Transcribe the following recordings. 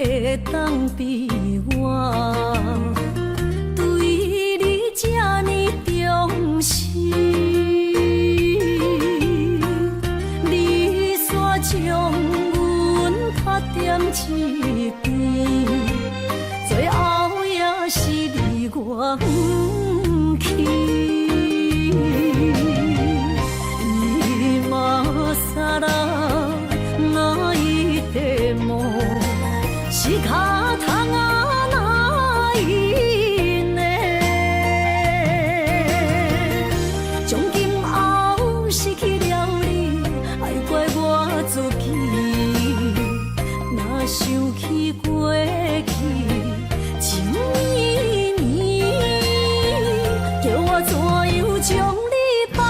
会当比我对你这呢重视，你煞将阮拍点一边，最后也是你我不去。今さら泣いても仕方がないね。从今后失去了你，爱怪我自己。若想起过去情绵绵，叫我怎样将你放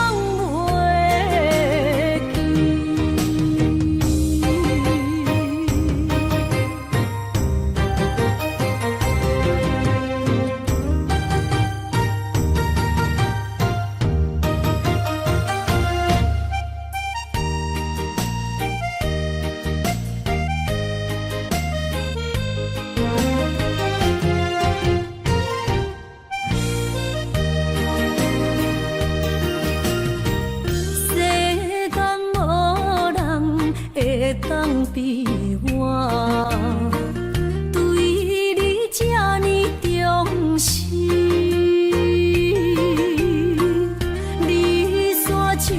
袂当比我对你这呢重视，你煞将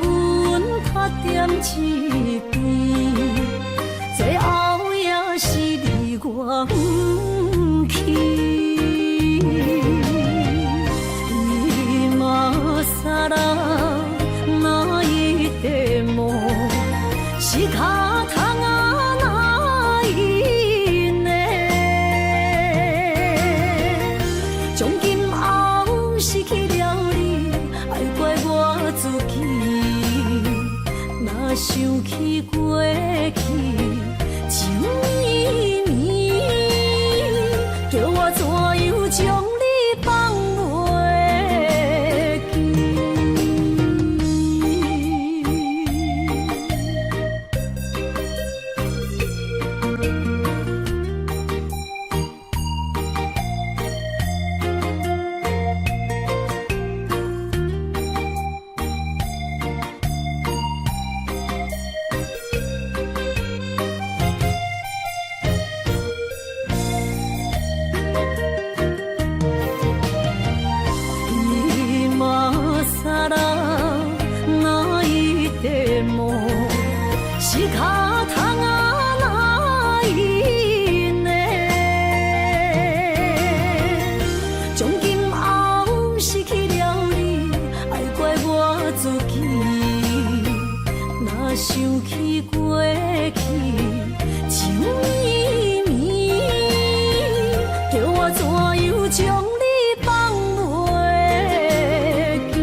阮拍点一边，最后也是你我不去。今さら泣いても仕方がないね。从今后失去了你，爱怪我自己。若想起过去情绵绵，叫我怎样将你放袂记。今さら泣いても仕方がないね。从今后失去了你，爱怪我自己。若想起过去情绵绵，叫我怎样将你放袂记。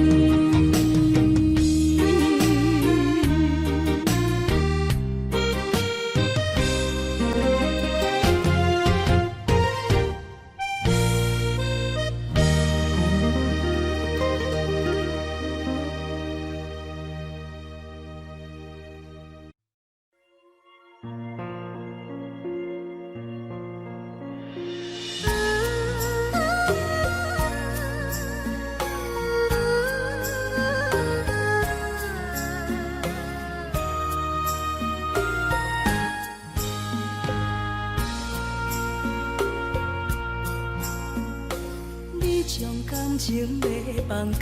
将感情要放空，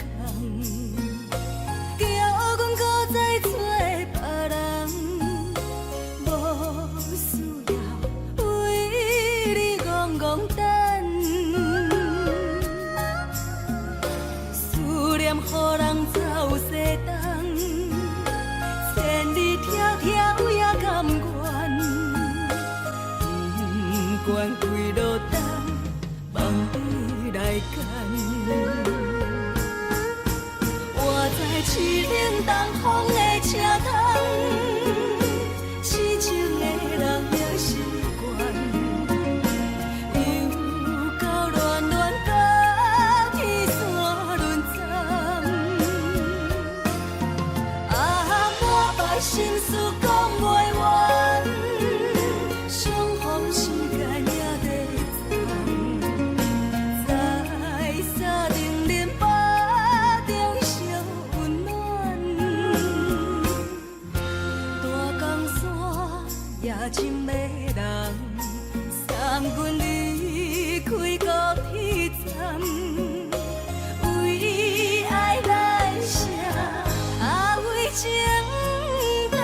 叫阮搁再找别人，无需要为你戆戆等，思念予人走西东，千里迢迢也甘愿，不管几路东，望你来干。我在凄冷东风的车窗，痴情的人也习惯，又到乱乱甲天线轮站。啊，满腹心事讲袂完，相逢时。人，送阮离开高铁站，为爱来生，为情重。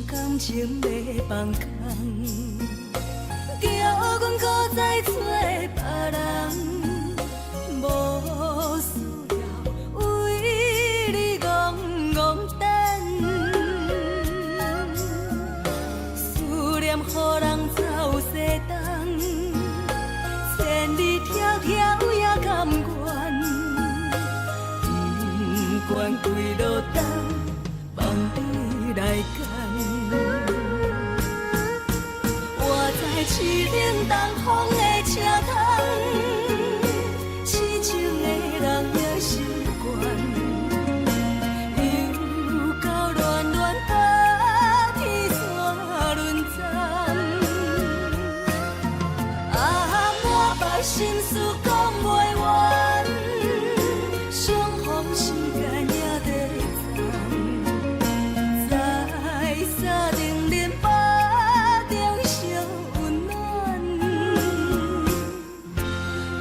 感情要放空，叫阮搁再找别人，无需要为你戆戆等。思念予人走西东，千里迢迢也甘愿，不管几落冬，放你来干。市冷东风的车窗，痴情的人也习惯，又到恋恋把天线轮转。满腹心事讲袂完，相逢时间也在站，在沙定连巴中相温暖。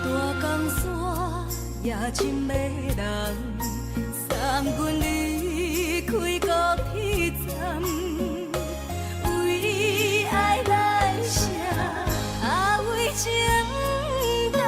大江山也真迷人，送阮离开高铁站，为爱来生，为情重。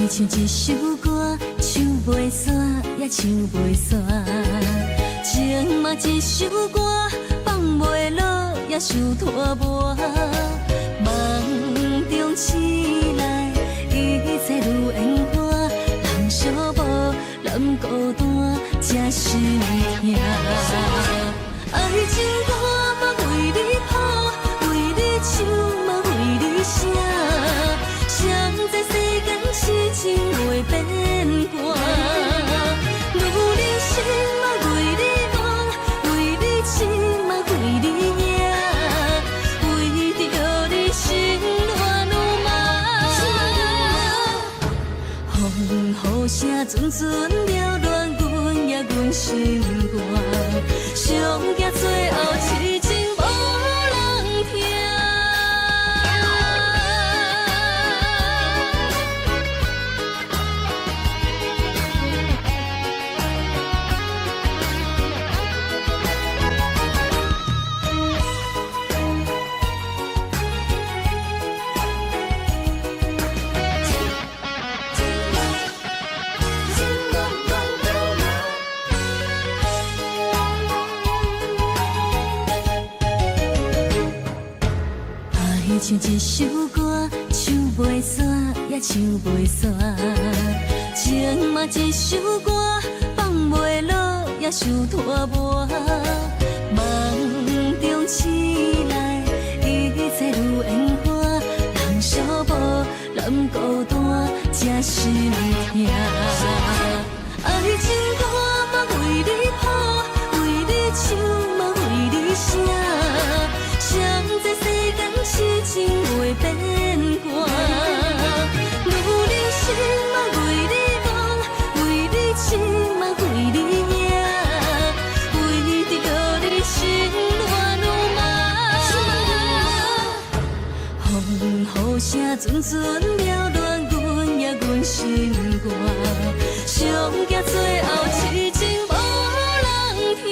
唱一首歌，唱袂煞也唱袂煞；情嘛一首歌，放袂落也想拖磨。梦中醒来，一切如烟花，人寂寞，人孤单，才心痛。爱情歌嘛为你谱，为你唱嘛为你写。谁知世间痴情袂变卦，女人心嘛为你梦，为你痴嘛为你赢，为着你心乱如麻。风雨声阵阵缭乱，阮也阮心肝，上行最后痴情无人听。唱一首歌，唱袂煞也唱袂煞；情嘛一首歌，放袂落也想拖磨。梦中醒来，一切如烟花，人寂寞，人孤单，才心痛。爱情歌嘛为你谱，为你唱。阵阵缭乱，阮也阮心肝，上惊最后痴情无人听。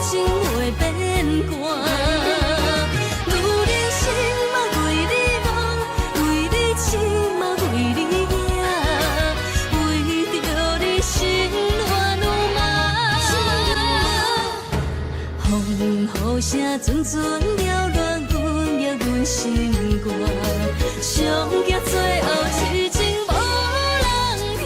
情袂变寒，愈人生嘛为你忙，为你痴嘛为你惊，为着你心乱如麻。风雨声阵阵缭乱，阮也阮心肝，上惊最后痴情无人听。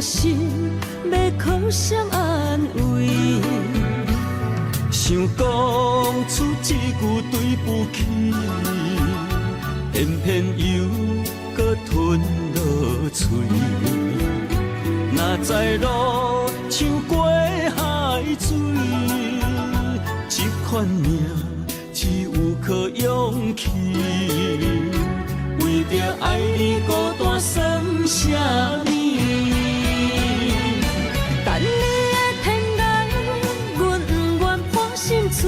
心要靠谁安慰？想讲出一句对不起，偏偏又搁吞落嘴。若知路像过海水，这款命只有靠勇气。为着爱你孤单算什么？等你的天涯，阮不愿破心碎。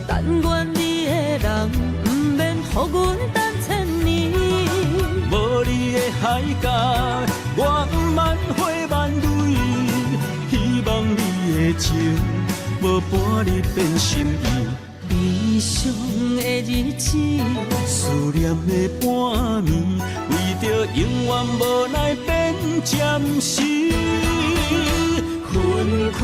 但愿你的人，不免予阮等千年。无你的海角，我万花万蕊。希望你的情，无半日变心意。悲伤的日子，思念的半暝，为着永远无奈变暂时分开。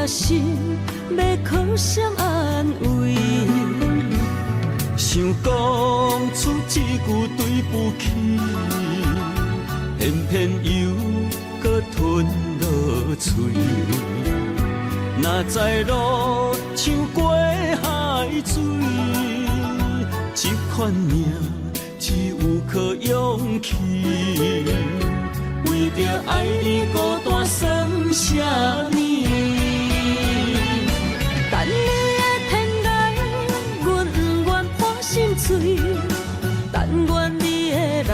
心要靠谁安慰？想讲出一句对不起，偏偏又搁吞落嘴。若知路像过海水，这款命只有靠勇气。为着爱你孤单算什么？等你的天涯，阮不愿破心碎。但愿你的人，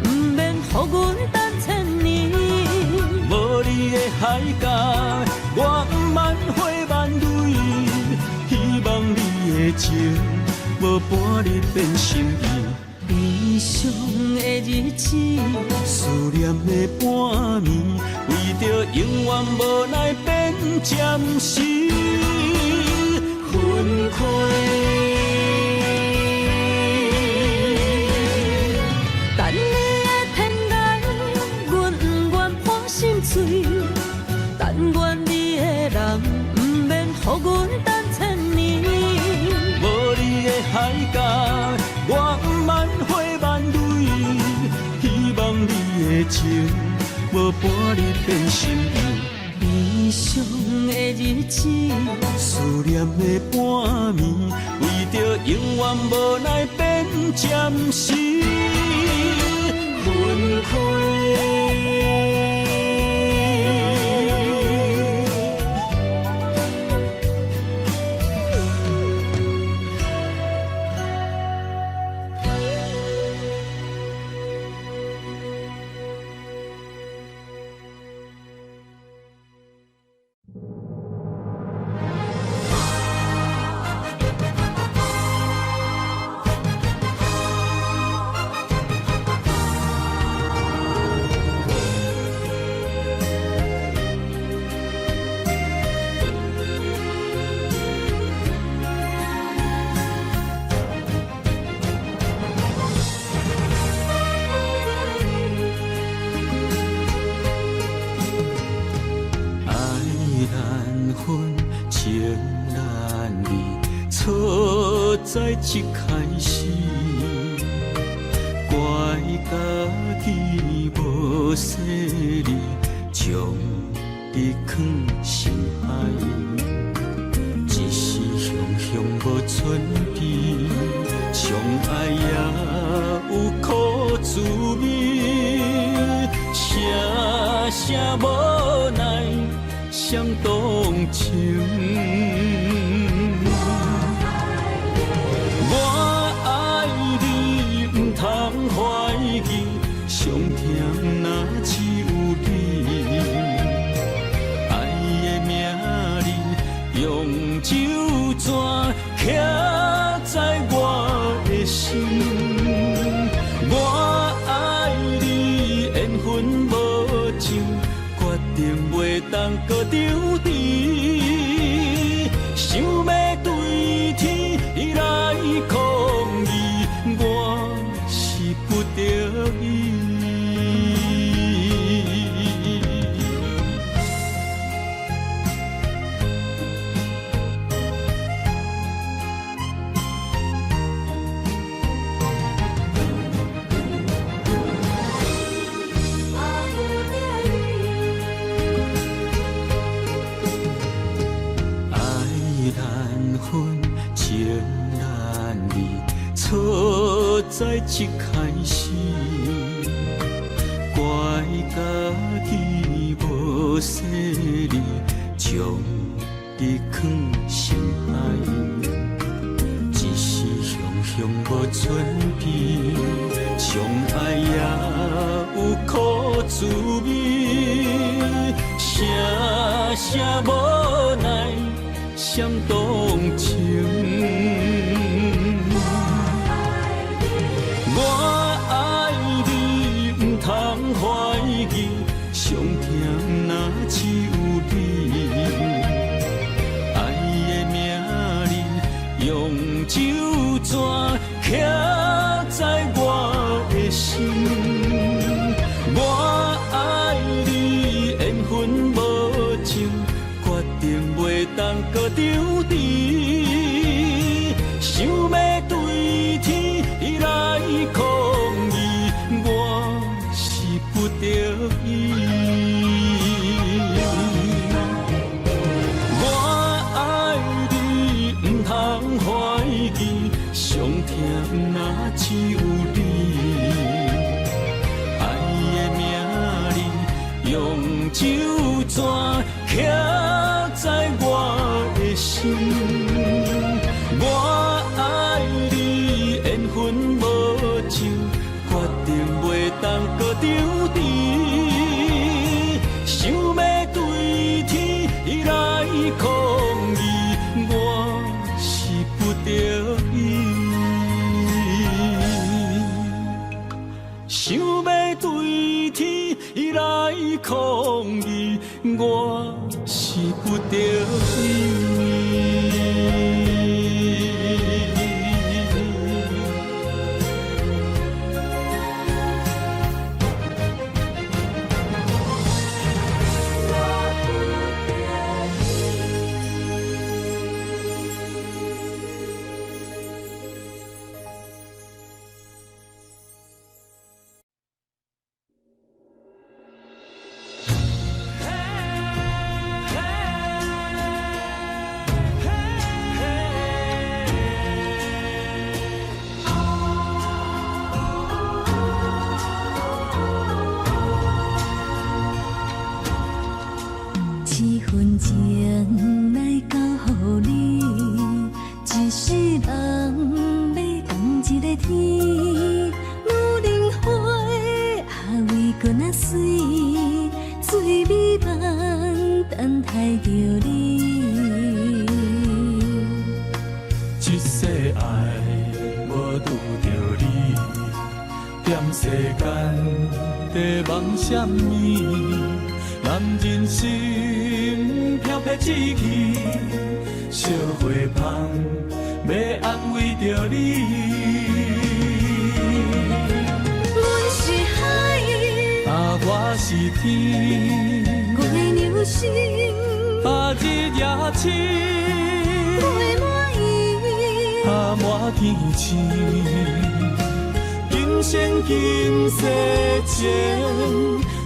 不免予阮等千年。无你的海角，我万花万蕊。希望你的情，无半日变心意。悲伤的日子，思念的半暝，为着永远无奈变暂时分开。等你的天涯，阮不愿破心碎。但愿你的人。情，无半日变心意。悲伤的日子，思念的半暝，为着永远无奈变暂时分开。在一开始，怪家己无细腻，将你藏心海，一时雄雄无存悲，相爱也有苦滋味，声声无奈伤动情。怀疑，上甜若只有你，爱的名字用酒泉刻在我的心。我爱你，缘分无尽，决定袂当搁丢弃，想要对天来抗议，我不得已。爱难分，情难离，错在一开始。怪家己无细腻，将你藏心海，一时雄雄无存悲，相爱也有苦滋味，声声无奈伤动情。怀疑，上甜若只有你，爱的名字用酒泉刻在我的心。我爱你，缘分无尽，决定袂当搁丢弃，想要对天来抗议，我不得已。我爱你，不通怀疑，上甜若只有你，爱的名字用酒泉刻在我的心。我爱你，缘分无尽，决定袂当搁丢弃，想要对天来抗议，我是不得已。想要对天来抗议，我是不得已。在梦什么？男人心飘撇志气，烧花香要安慰着你。阮是海，我是天，我的牛心日夜深，陪满意，满天星。今生今世情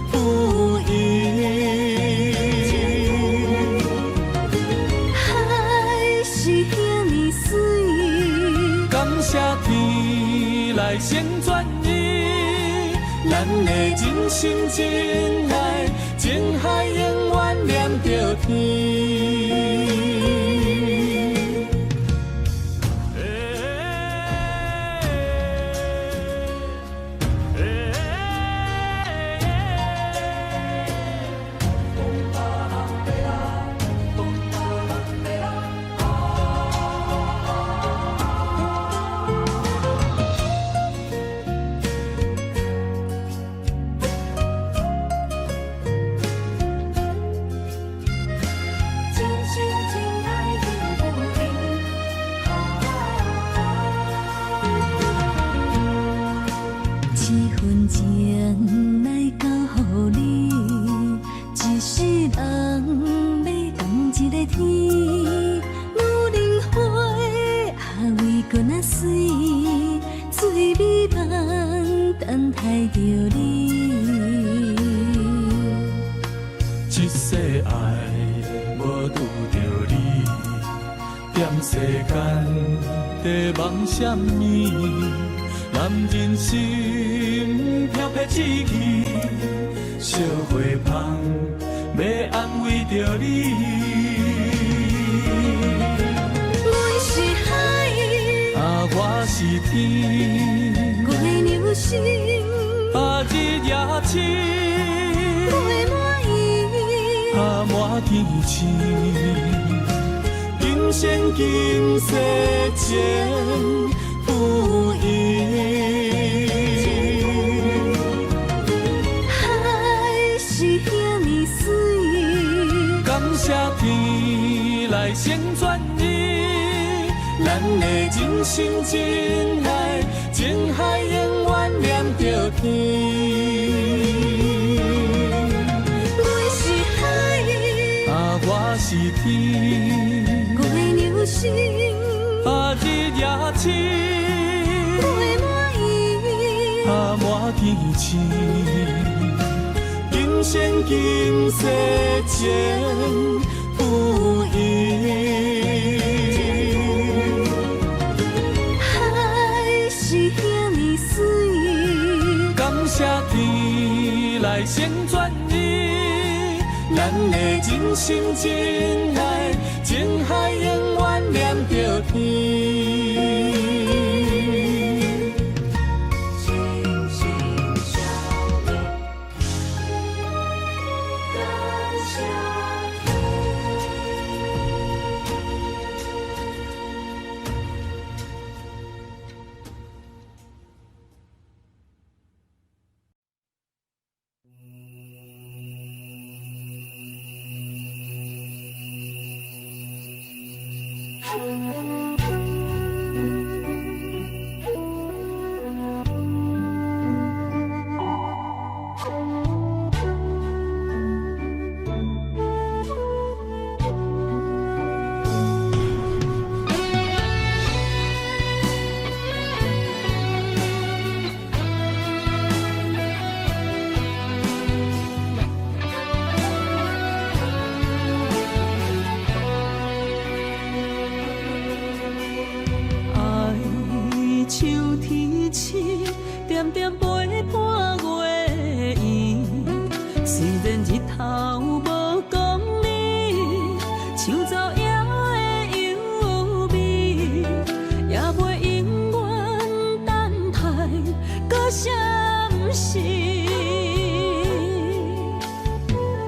不移。海是遐尼水，感谢天来成全伊，咱的真心真爱，情海永远念着天。情来交予你，一世人要共一个天。女人花为搁那水，水美梦等待着你。一世爱无拄着你，踮世间在梦什么？男人心飘撇志气，烧花香要安慰着你。阮是海，我是天，我的牛心日夜深，陪满意，满天星。今生今世情不移。海是遐尼水，感谢天来成全伊，咱的真心真爱，情海永远念着天。阮是海，我是天，我的牛心日夜深，陪满意，满天星。今生今世情不移。海是遐尼水，感谢天来成全伊，咱的真心真爱，情海永远念着天。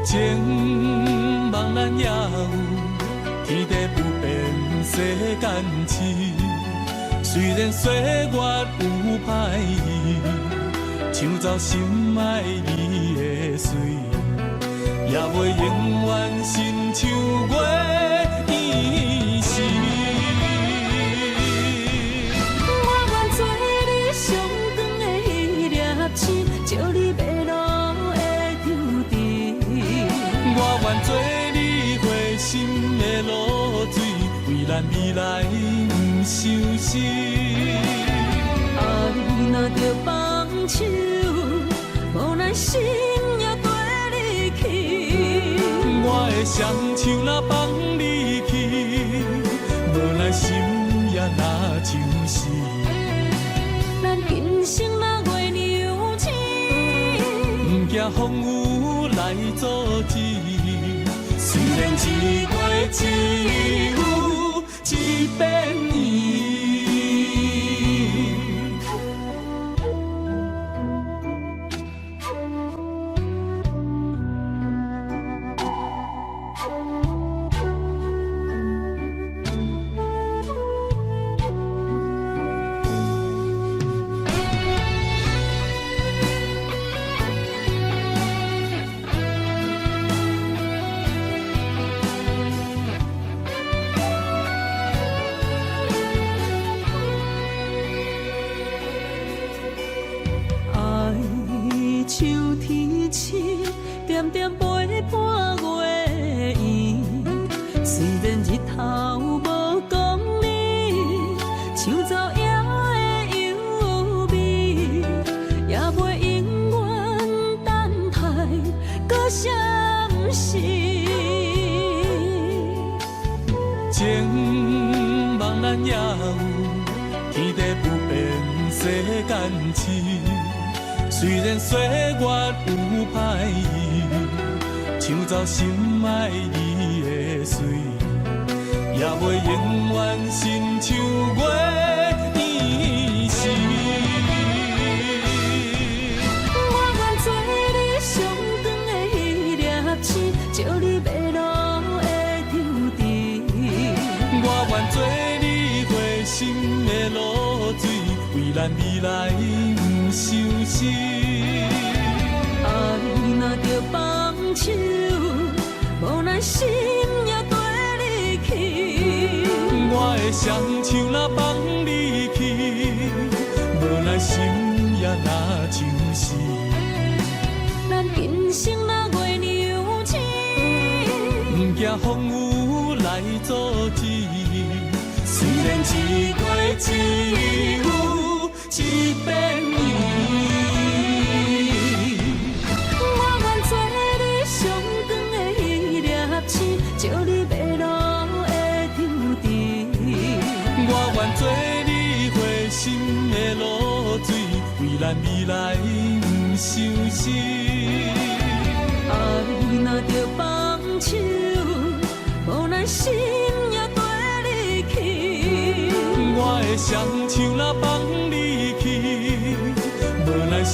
情茫然也有天地不变世间事，虽然岁月有歹意，抢走心爱你。的水，也袂永远亲像月依时。我愿做你上长的迄粒星，照你迷路的舟阵。我愿做你回心的露水，为咱未来不伤心。爱若着放手，无奈心也跟你去。我的双手若放你去，无奈心也若像死。咱今生若月娘亲，不惊风雨来阻止。虽然一月一有一变伊。像天星，点点陪伴月圆。虽然日头无讲你，像走夜的幽味，也袂永远等待搁相思。情茫然也有，天地不变，世间痴。虽然岁月有歹意，抢走心爱伊的水，也袂永远亲像月依时。我愿做你上长的迄粒星，照你迷路的舟阵。我愿做你回心的露水，为咱未来不伤心。爱若着放手，无奈心也跟你去。我的双手若放你去，无奈心也若像死。咱今生若月娘亲，不惊风雨来阻止。虽然一月一有一变伊。照你迷路的舟阵，我愿做你回心的露水，为咱未来不伤心。爱若着放手，无奈心也跟你去。我的双手若放你去，无奈心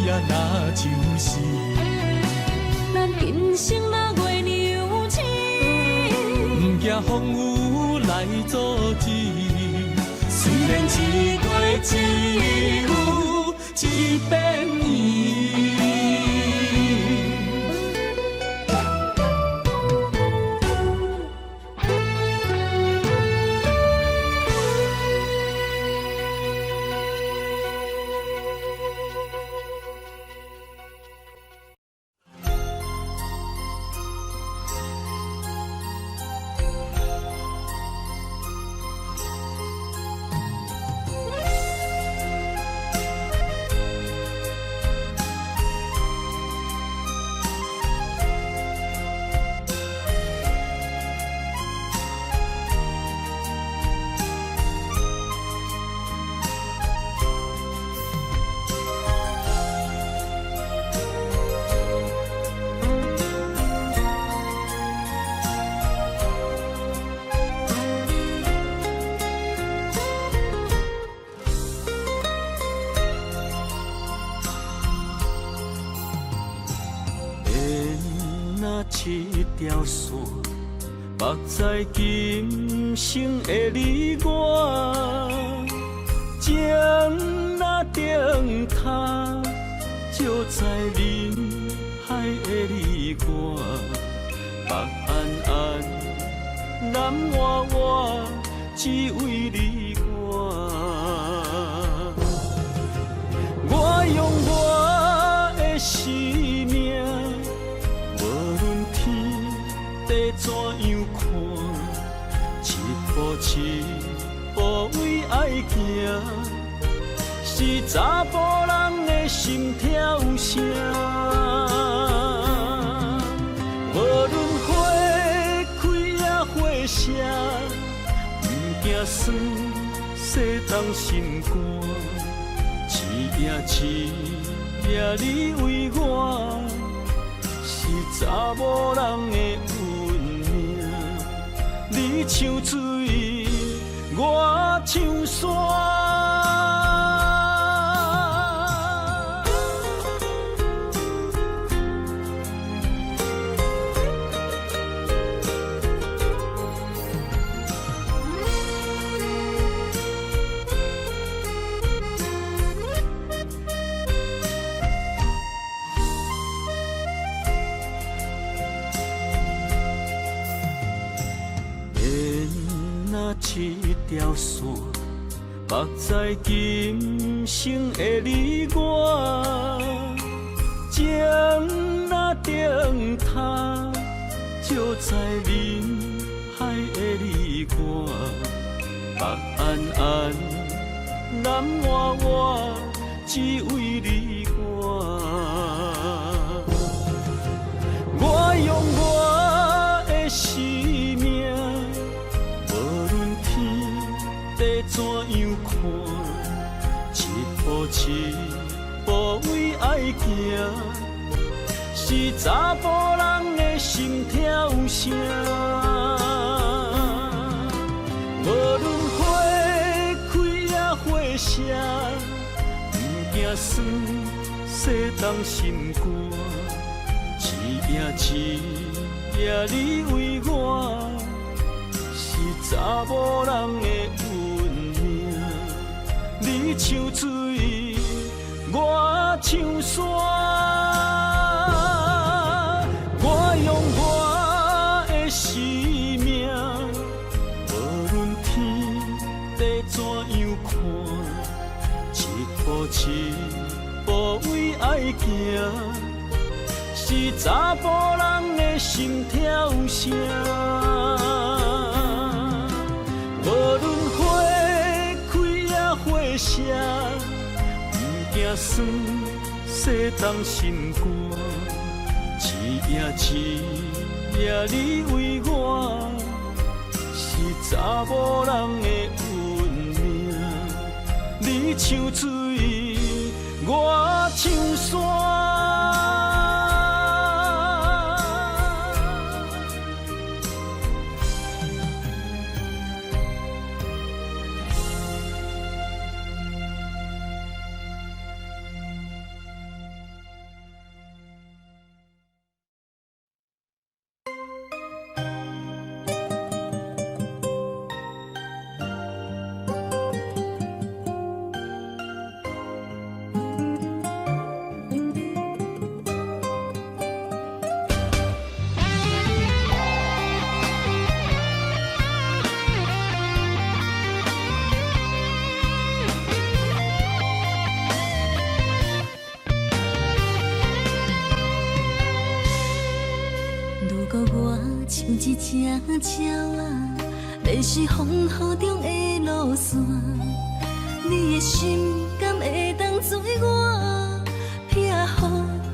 也若像死。咱今生若月娘亲，不惊风雨来阻止。虽然一月一有一变伊。一条线，目在今生的你我，情若灯塔，照在人海你我，北安安，南活活，只为你我。我用我的生命，无论天地怎样看，一步一步为爱行，是查甫人的心跳声。无论花开也花谢，不惊酸洗冻心肝。一夜你为我，是查某人的运命。你像水，我像山。一条线，绑在今生的你我，情若灯塔，照在人海的你我，北安安，南活活，只为你我。我用我的生命。怎样看？一步一步为爱行，是查甫人的心跳声。无论花开也花谢，不惊酸洗冻心肝。一夜你为我，是查某人的。你像水，我像山。我用我的生命，无论天地怎样看，一步一步为爱行，是查甫人的心跳声。无论花花谢，不惊酸洗冻心肝。一夜你为我，是查某人的运命。你像水，我像山。像一只鸟啊，迷失风雨中的路线。你的心敢会当做我撇雨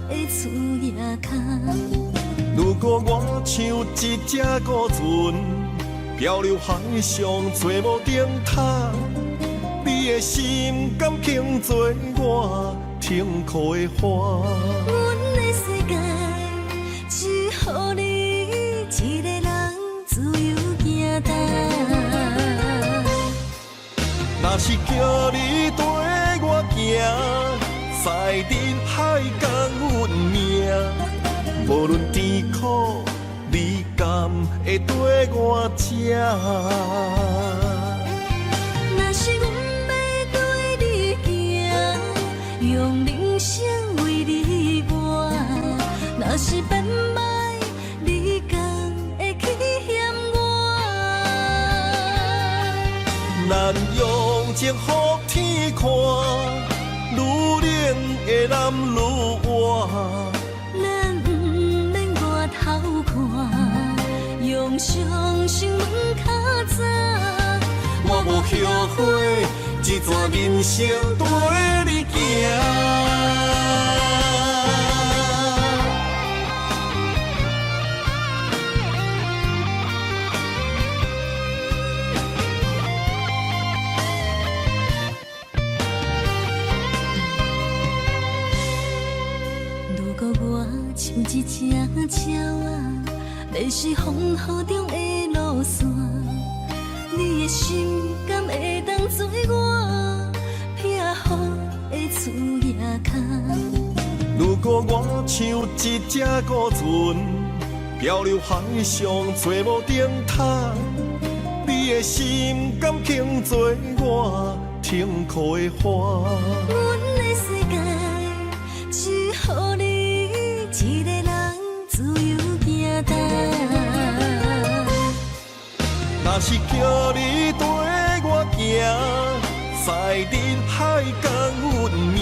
的厝夜空？如果我像一只孤船，漂流海上做无顶塔，你的心敢肯做我停靠的花？阮的世界只予你一个人自由行踏。若是叫你跟我行，在人海共运命，无论甜苦，你甘会跟我吃？若是阮要对你行，用人生为你活，若是奔波。咱用情予天看，愈冷的男愈活。咱不免外头看，用双心门较早。我无后悔，一段人生跟你行。如果我像一只鸟仔，迷失风雨中的路线，你的心敢会当做我避雨的厝夜空？如果我像一只孤船，漂流海上找无顶塔，你的心敢肯做我停靠的花？阮的世界只予你一个人自由行动。若是叫你跟我行，在人海共运命，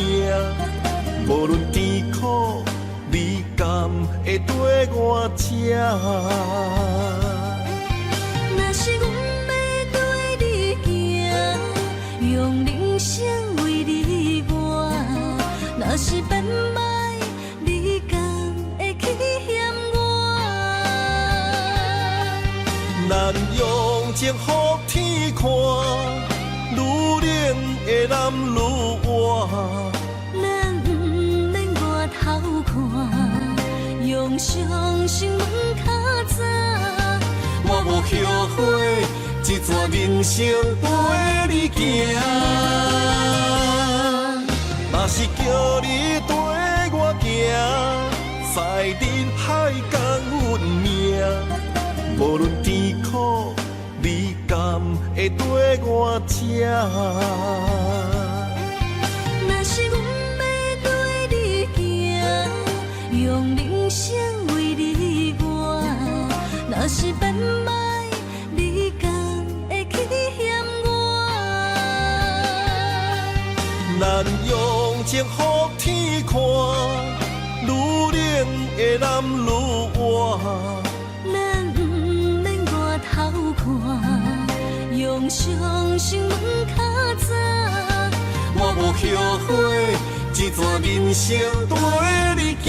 无论甜苦，你甘会跟我吃？若是阮要对你行，用人生为你活，若是变歹，你敢会去嫌我？咱用情予天看，愈冷的男愈活。咱不免外头看，用双心门较早。我无后悔，一段人生跟你行。若是叫你跟我行，在人海共运命，无论甜苦，你甘会跟我吃？若是阮要对你行，用人生为你活，若是变歹，你敢会去嫌我？咱用情予天看，愈冷的男愈活。咱不免外头看，用双心门较早。我无后悔，一段人生跟你行。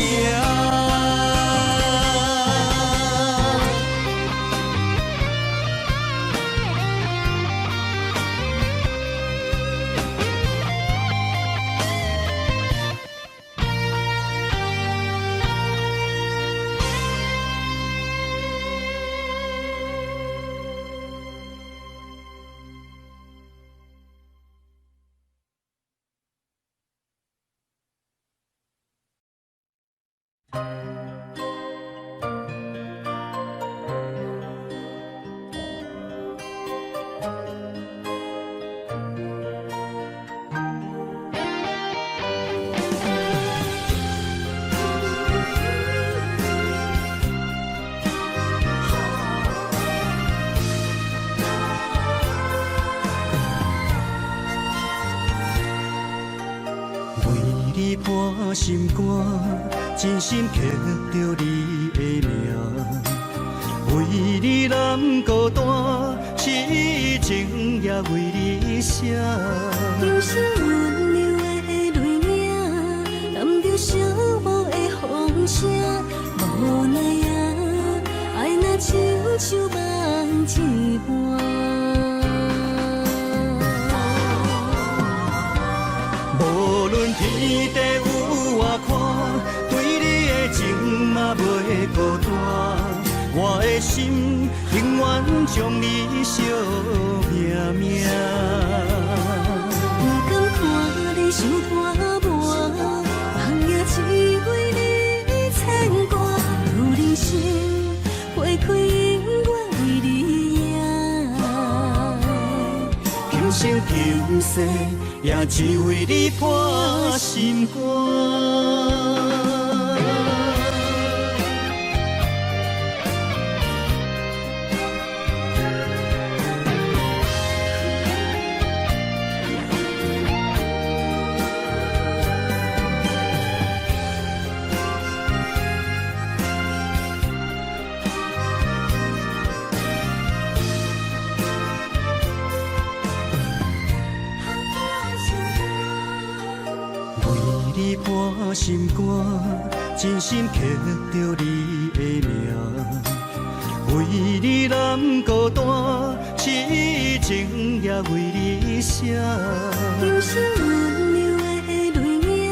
破心肝，真心刻着你的名，为你难孤单，痴情也为你写。人生温柔的泪影，染着寂寞的风声，无奈啊，爱若亲像梦一半。无论天地有外宽，对你的情嘛袂孤单。我的心永远将你惜命命。不敢看你伤拖磨，梦也只为你牵挂。有人生花开永远为你赢，今生今世也只为你破心肝。心肝，真心刻着你的名。为你难孤单，痴情也为你写。今生温柔的泪影，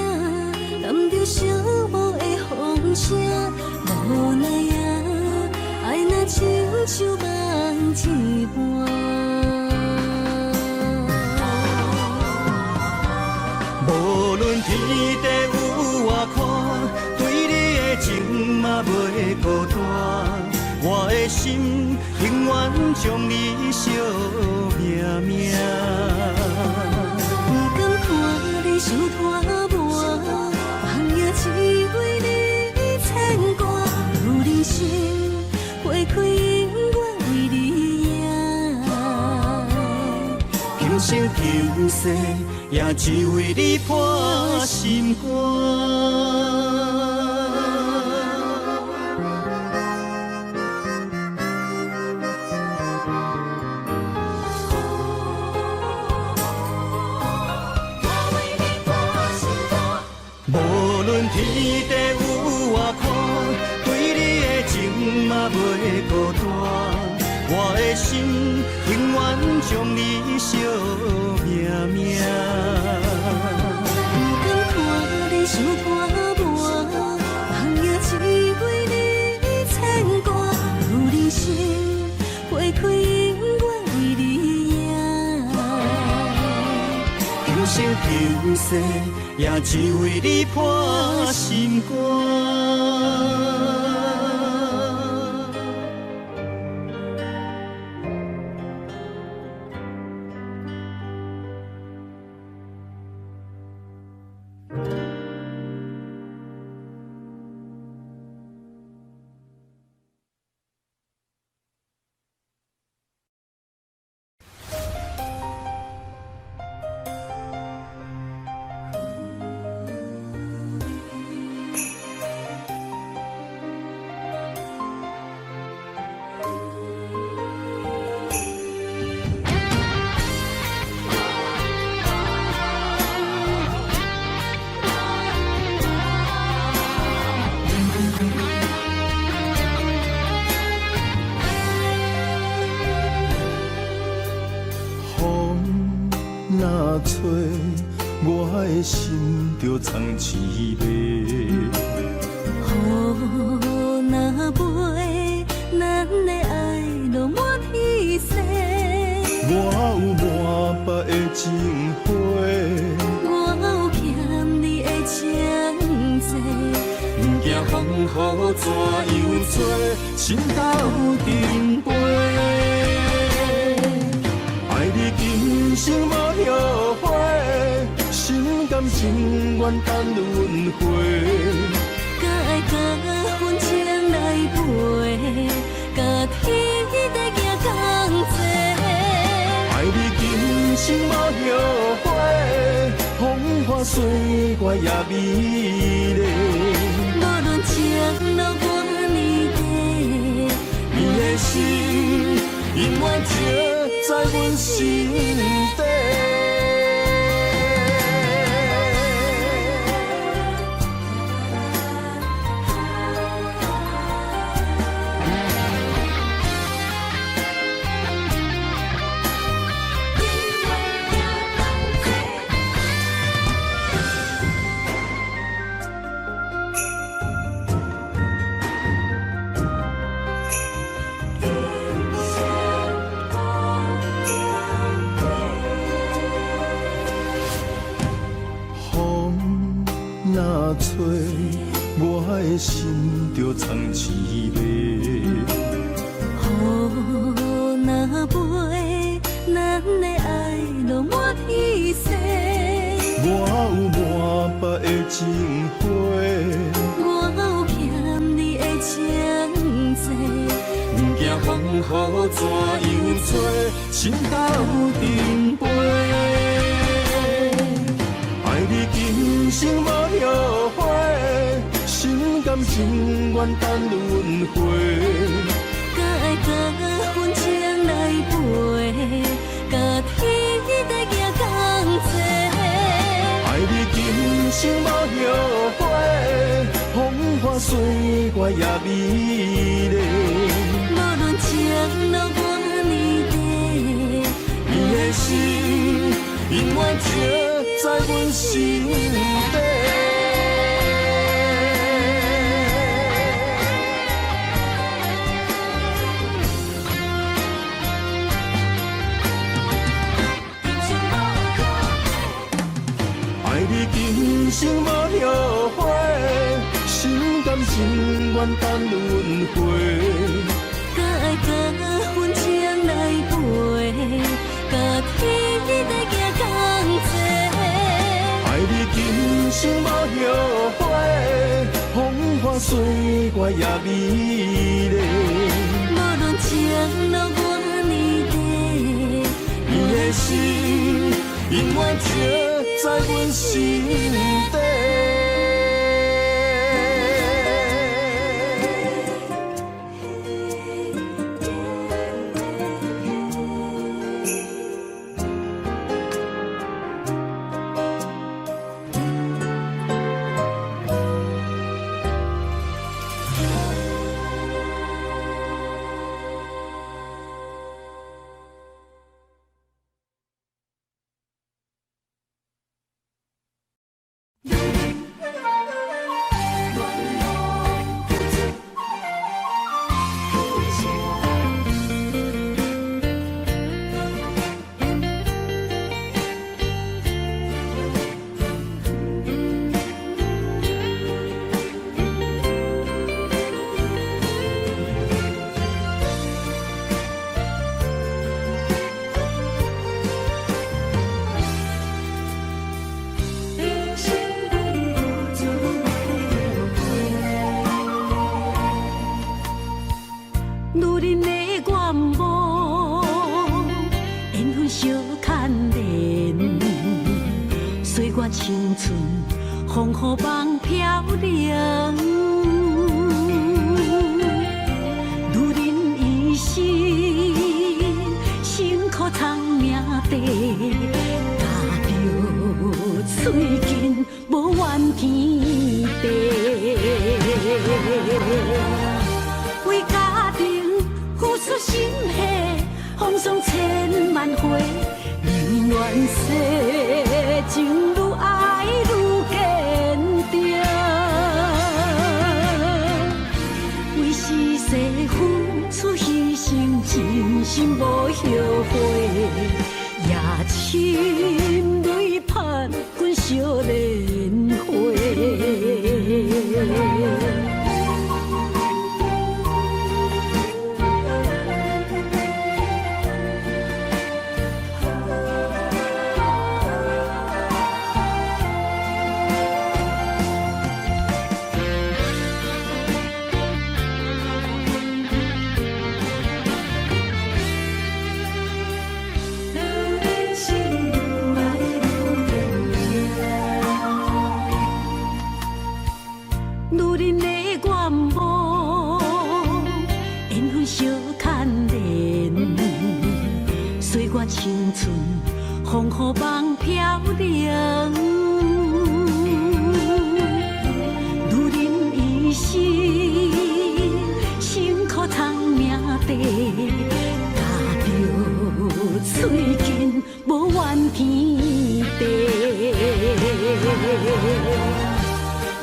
染着寂寞的风声。无奈啊，爱若亲像梦一般。无论天地有外宽，对你的情嘛袂孤单。我的心永远将你惜命命。不甘看你受拖磨，梦也只为你牵挂。有人生花开永远为你赢，今生今世也只为你破心肝。无论天地有外宽，对你的情嘛袂孤单。我的心永远将你惜命命。不甘看你受拖磨，梦也只为你牵挂。有人生花开永远为你赢，今生今世也只为你破心肝。若吹，我的心就藏刺迷。雨若飞，咱的爱落满天星。我有满腹的情花，我有欠你的情债。不惊风雨怎样做，心斗阵飞。爱你今生无后悔，心甘情愿等轮回。甲爱甲阮情来陪，甲天地行同齐。爱你今生无后悔，风花雪月也美丽。无论情路偌呢短，你的心永远刻在阮心底。若吹，我的心就藏刺迷。雨若飞，咱的爱落满天星。我有满腹的情花，我有欠你的情债。不惊风雨怎样做，心斗阵飞。爱你今生无后悔，心甘情愿等轮回。甲爱甲阮情来陪，甲天地行同齐。爱你今生无后悔，风花雪月也美丽。无论情路多年短，你的心永远刻在阮心底。爱你今生无后悔，心甘情愿等轮回。甲爱甲份情来陪，甲天地行同齐。爱你今生无后悔，风花雪月也美丽。无论情路多年短，你的心永远刻在阮心底。青春风雨梦飘零，女人一生辛苦藏命地，踏着嘴筋无怨天地，为家庭付出心血，风霜千万回。宁愿世情愈爱愈坚定，为是世付出牺牲，真心无后悔，也深泪盼阮少年花。青春风雨梦飘零，女人一生辛苦藏命地，踏着嘴筋无怨天地，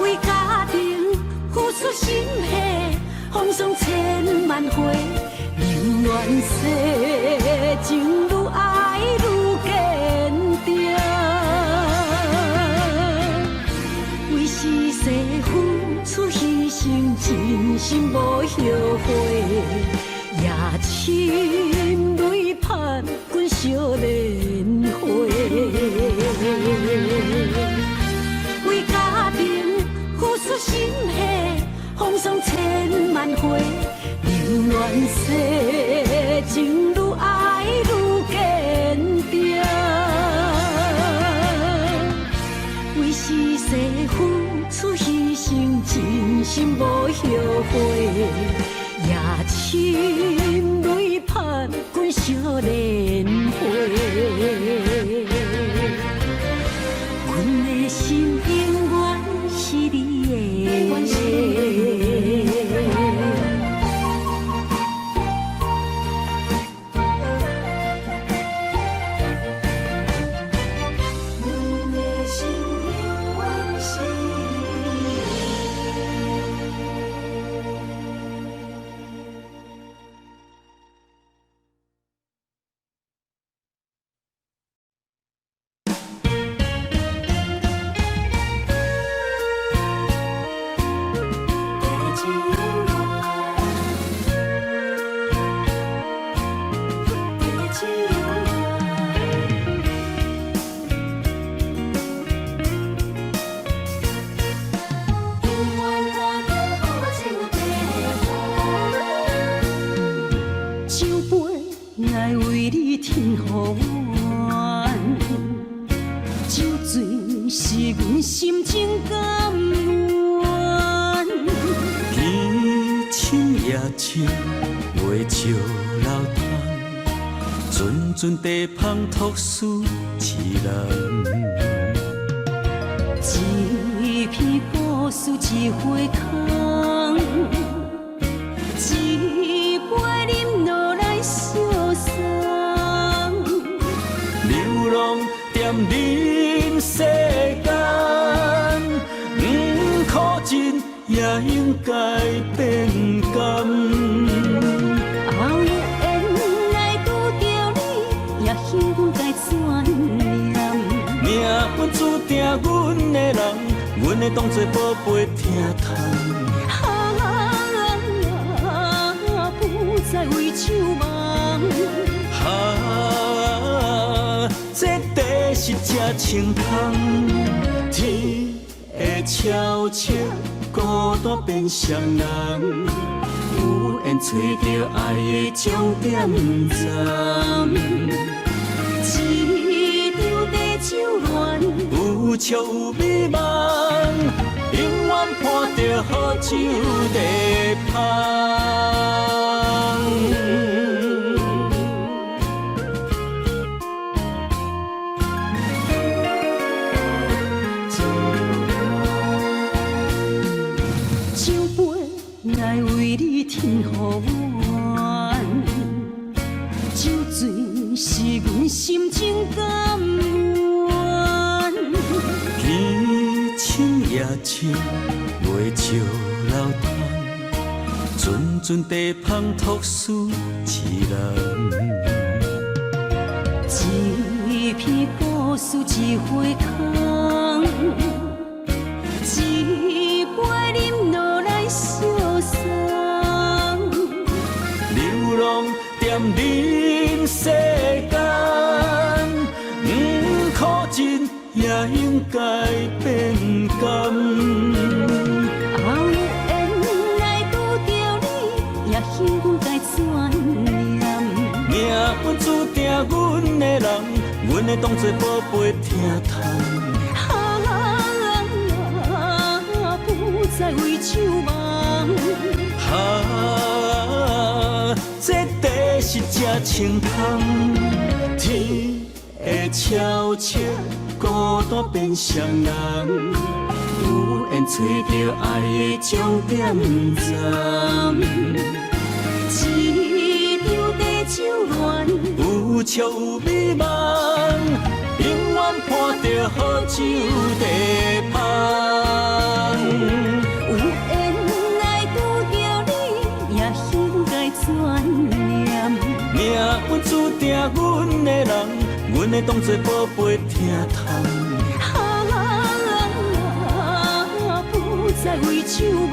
为家庭付出心血，风霜千万回。宁愿世情愈爱愈坚定，为是世付出牺牲，真心无后悔，也深泪盼阮少年花。为家庭付出心血，风霜千万回。宁愿世情愈爱愈坚定，为是世付出牺牲，真心无后悔，也深泪盼阮少年花。阮的心永夜深，袂笑流淌，阵阵地芳吐思一人。一片故事一回空，一杯饮落来相送。流浪踮人世间，苦尽也应该变甘。后缘来拄着你，也幸运该怎念？命运注定阮的人，阮会当作宝贝疼痛。不再为手忙。这地是真清芳，天会悄悄孤单变双人，有缘找到爱的终点站。一场地酒恋，有笑有美梦，永远伴着好酒地芳。酒杯来为你添予阮，酒醉是阮心情甘愿。天深夜深，袂笑流淌，阵阵地芳吐思一人。一片故事一回空，一杯饮落来相送。流浪踮人世间，苦尽也应该变甘。后缘来拄着你，也幸运该怎念？命运注定阮的人，阮会当作宝贝疼痛。不再为手忙。这地是真清芳，天会悄悄孤单变双人，有缘找到爱的终点站。一场地酒恋，有笑有美梦，永远伴着好酒地芳。有缘来拄着你，也应该怎念？命运注定阮的人，阮会当作宝贝疼痛。不再为手忙。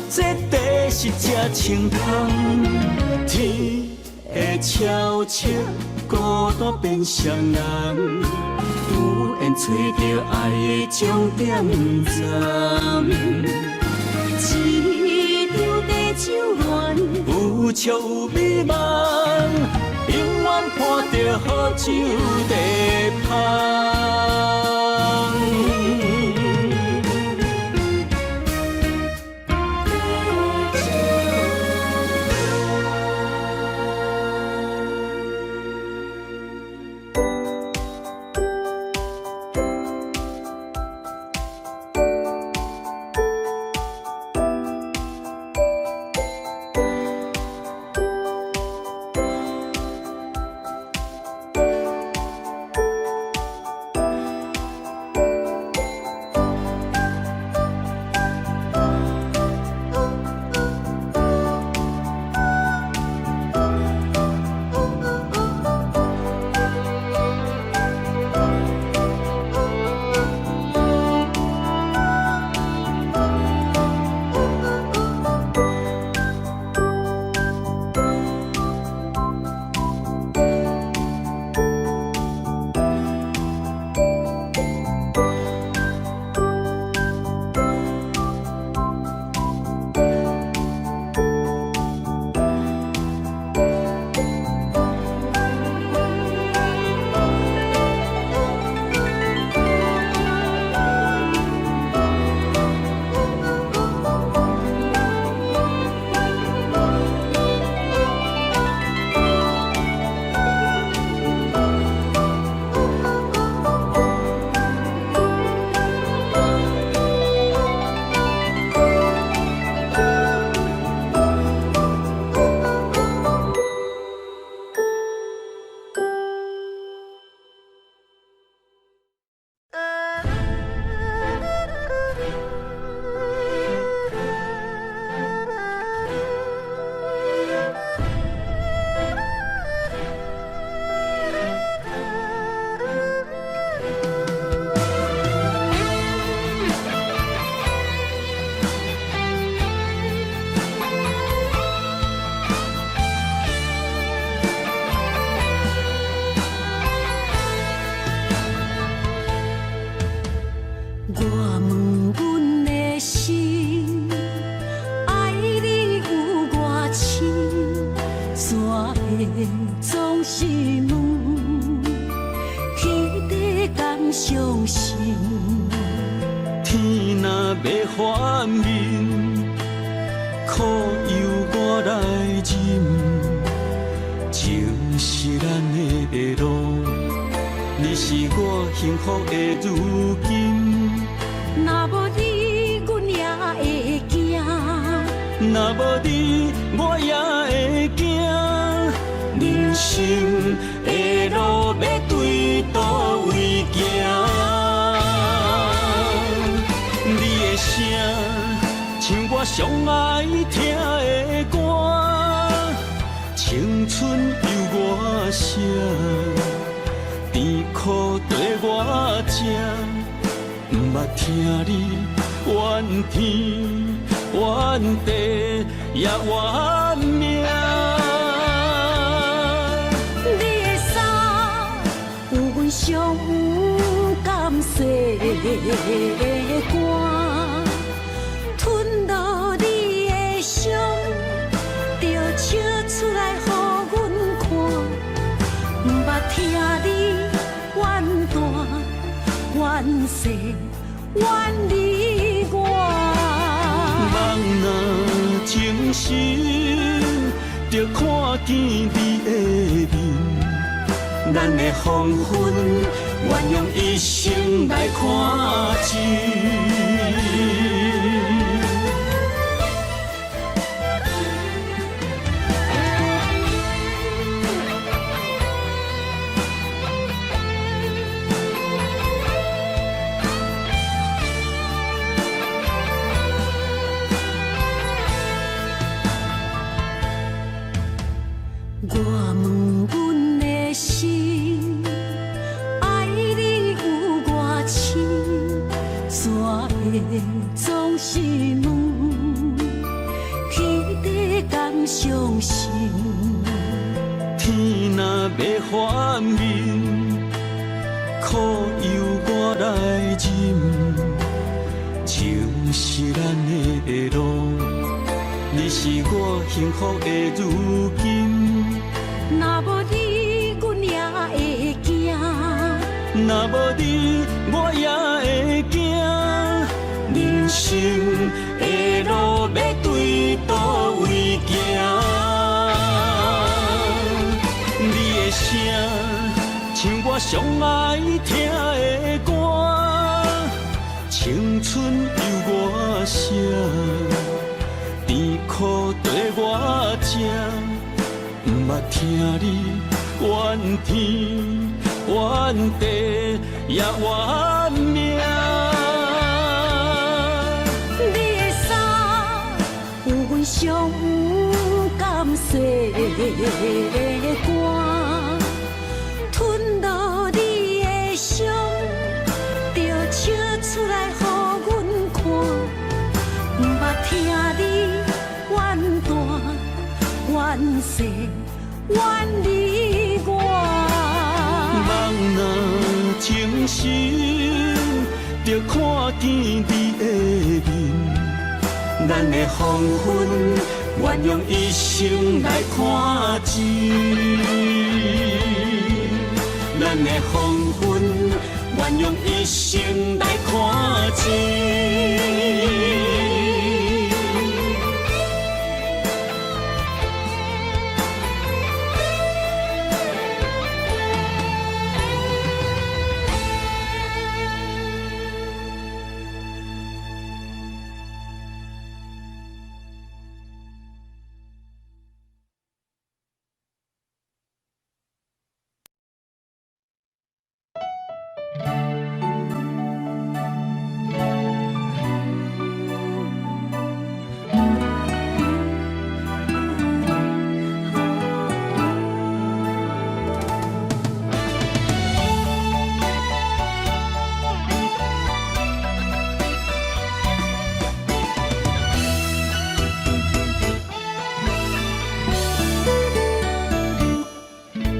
这地是真清芳，天会悄悄孤单变双人，有缘找到爱的终点站。一场地酒恋，有笑有美梦，永远伴着好酒地芳。要反面，苦由我来忍，情是咱的路，你是我幸福的如今。若无你，阮也会惊；若无你，我也会惊。人生的路要对倒位行？你的声，像我上爱听的歌，青春由我写，甜苦对我吃。毋捌听你怨天怨地也怨命。你的衫有阮上有甘洗的汗，吞落你的伤，就笑出来予阮看。毋捌听你怨大怨世怨你我。梦若情深，就看见你的面，咱的黄昏，愿用一生来看尽。我问阮的心，爱你有偌深，怎会总是问，彼地敢相信？天若要反面，苦由我来忍，情是咱的路，你是我幸福的如今。若无你，阮也会惊；若无你，我也会惊。人生的路要对倒位行？你的声，像我上爱听的歌，青春由我写，甜苦对我吃。毋捌听你怨天怨地也怨命。你的衫有阮上有甘洗的汗，吞落你的伤，就笑出来予阮看。毋捌听你怨大怨世怨你我。梦若情深，就看见你的面，咱的黄昏，愿用一生来看尽。咱的黄昏，愿用一生来看尽。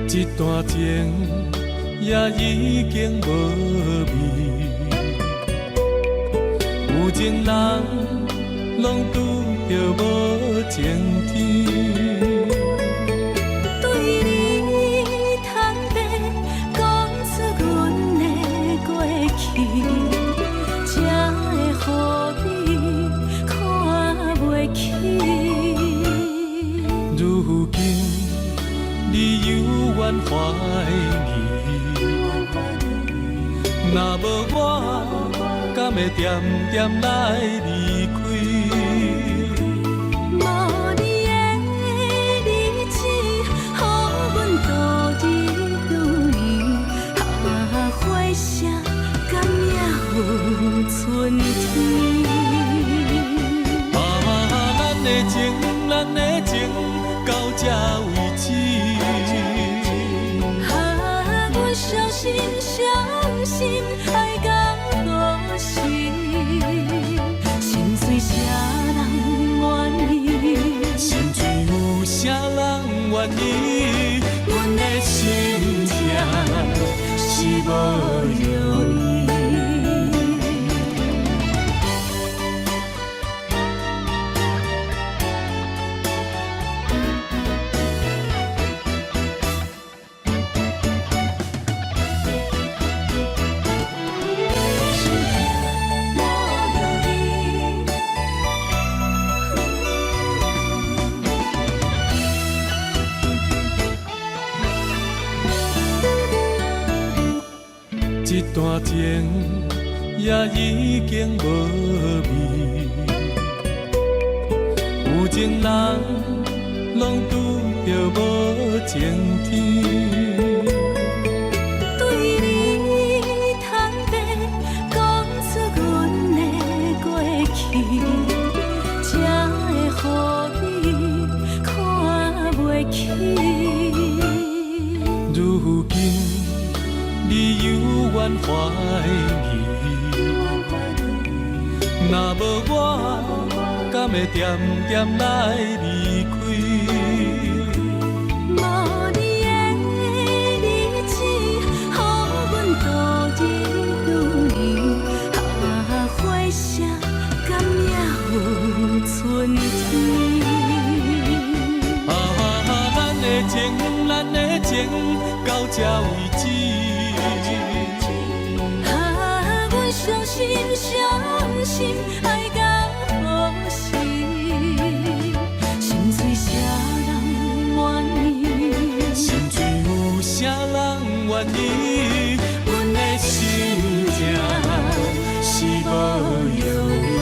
一段情也已经无味，有情人拢拄着无情天。对你坦白讲出阮的过去，才会予你会点点来离开。无你的日子，予阮度日如年，花谢甘也有春天。咱的情到这为止。阮相信爱到何时？心碎啥人愿意？心水有啥人愿意？阮的心痛是无容易。一段情也已经无味，有情人拢拄着无情天。对你坦白，讲出阮的过去，才会予你看袂起。如今你犹原怀疑，若无我，敢会点点来离开？无你的日子，予阮度日如年，花谢甘也有春天。咱的情到这为止。阮相信爱到何时？心碎啥人愿意？心水有啥人愿意？阮的心痛是无容易。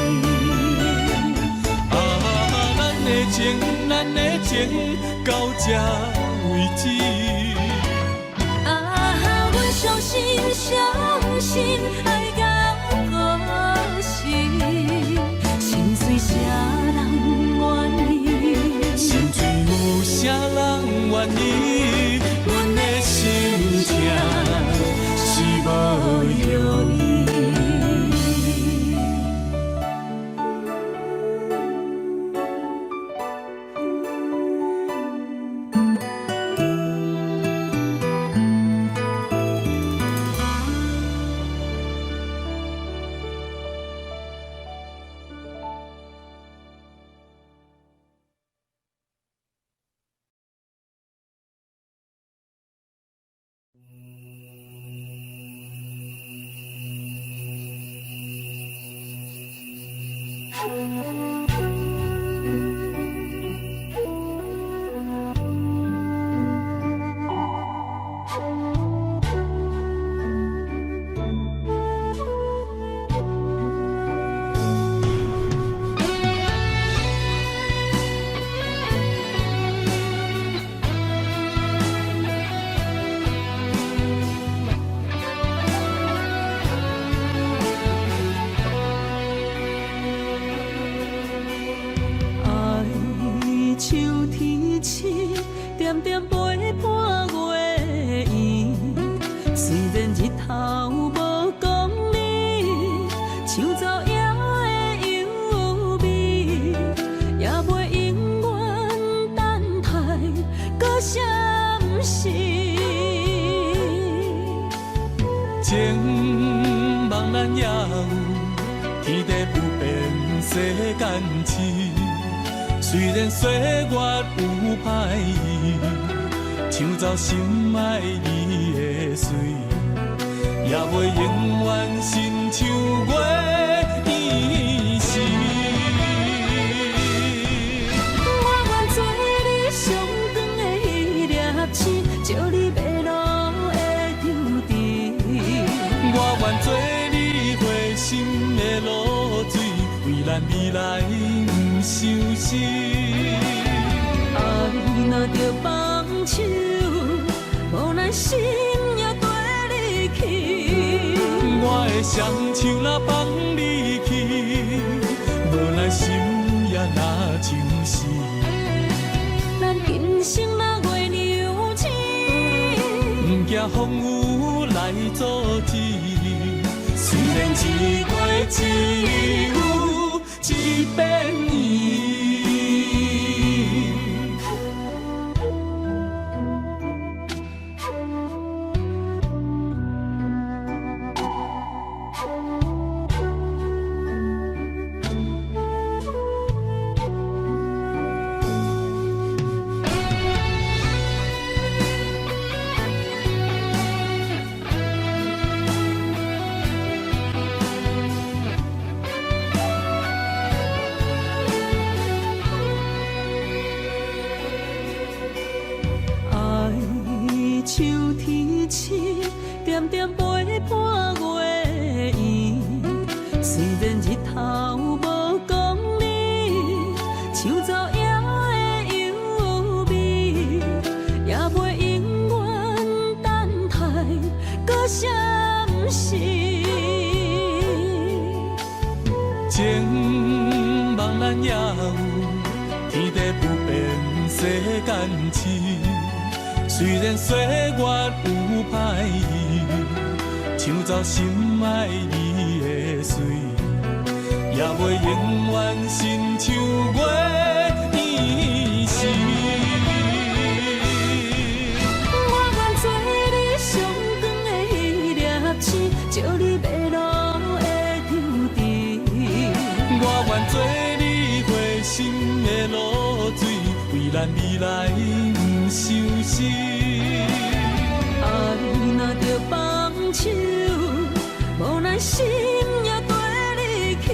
咱的情到这为止。阮相信爱到何时？心碎啥人愿意？心水有啥人愿意？阮的心痛是无容易。情茫然也有天地不变世间事，虽然岁月有歹意，抢走心爱你的水，也袂永远亲像月依时。我愿做你上长的迄粒星，照你迷路的游池。我愿做你回心的你来不相信。爱若着放手，无咱心也跟你去。我的双手若放你去，无咱心也若像是。咱今生若月娘星，不惊风雨来阻止。虽然一月一有一变伊。像天星，点点陪伴月圆。虽然日头无讲理，像走夜的幽味，也袂永远等待，搁闪逝。情茫然也有，天地不变，世间痴。虽然岁月有歹意，抢走心爱你的水，也袂永远亲像月圆时。我愿做你上长的迄粒星，照你迷路的抽屉。我愿做你回心的露水，为咱未来不相思。爱若着放手，无咱心也跟你去。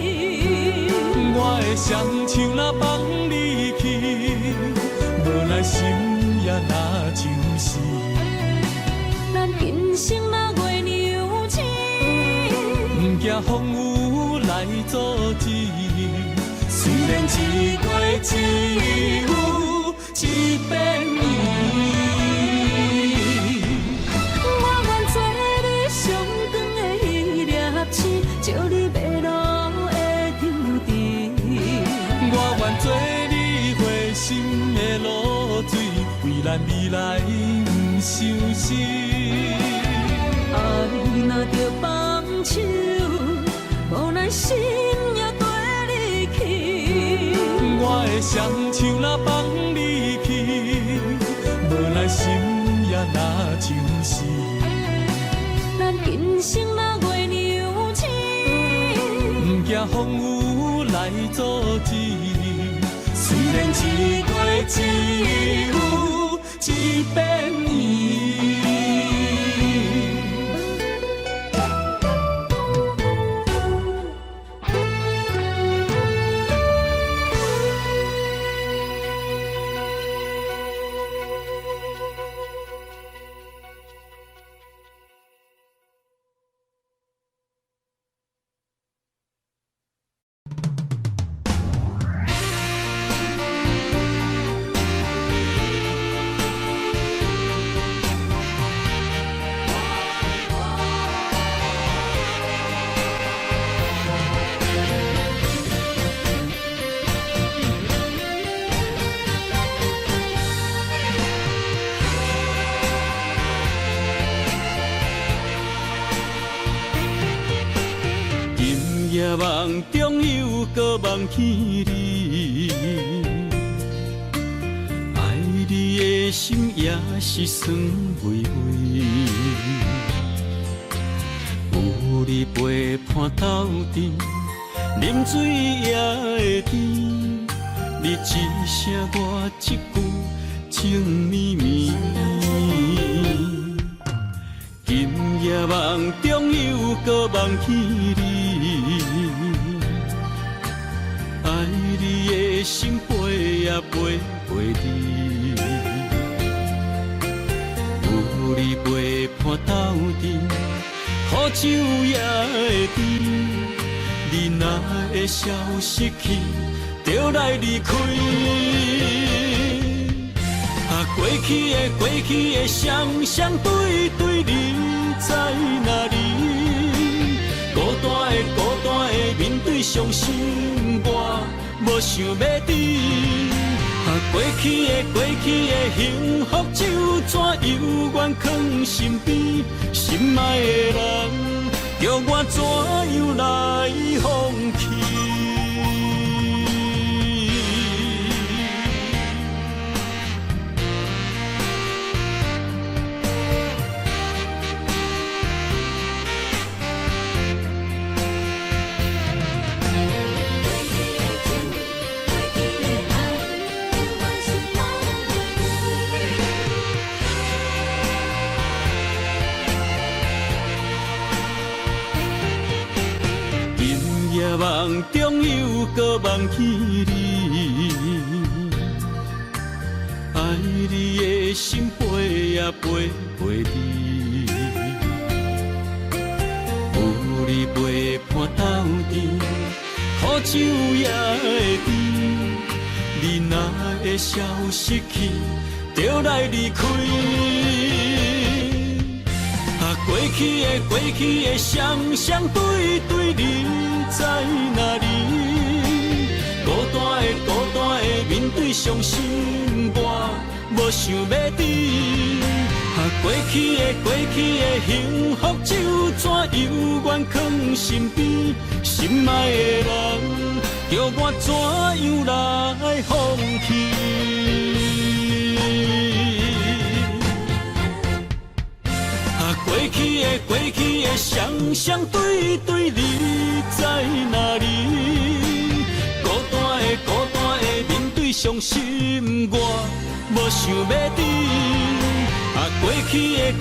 我的双手若放你去，无咱心也若像是。咱今生若月娘星，不惊风雨来阻止。虽然一月一有一变伊。照你迷路的抽屉，我愿做你回心的露水，为咱未来不相思。爱若着放手，无咱心也跟你去。我的双手若放你去，无咱心也若像是。咱今生若月娘星，不惊风雨来阻止。虽然一月一有一变伊。夜梦中又搁梦起你，爱你的心也是酸微微。有你陪伴斗阵，啉水也会甜。你一声我一句，情绵绵。今夜梦中又搁梦起你，爱你的心飞呀飞袂离。有你陪伴斗阵，苦酒也会甜。你若会消失去，就来离开。过去的双对对，你在哪里？孤单的面对伤心，我无想要你。过去的幸福就怎犹原藏身边？心爱的人，叫我怎样来放弃？梦中又搁梦起你，爱你的心飞啊飞你，有你陪伴斗阵，苦酒也会甜。你若会消失去，就来离开。过去的双对对，你在哪里？孤单的面对伤心，我无想要你。过去的幸福就怎犹原藏身边？心爱的人，叫我怎样来放弃？过去的双对对，你在哪里？孤单的面对伤心，我无想要你。过去的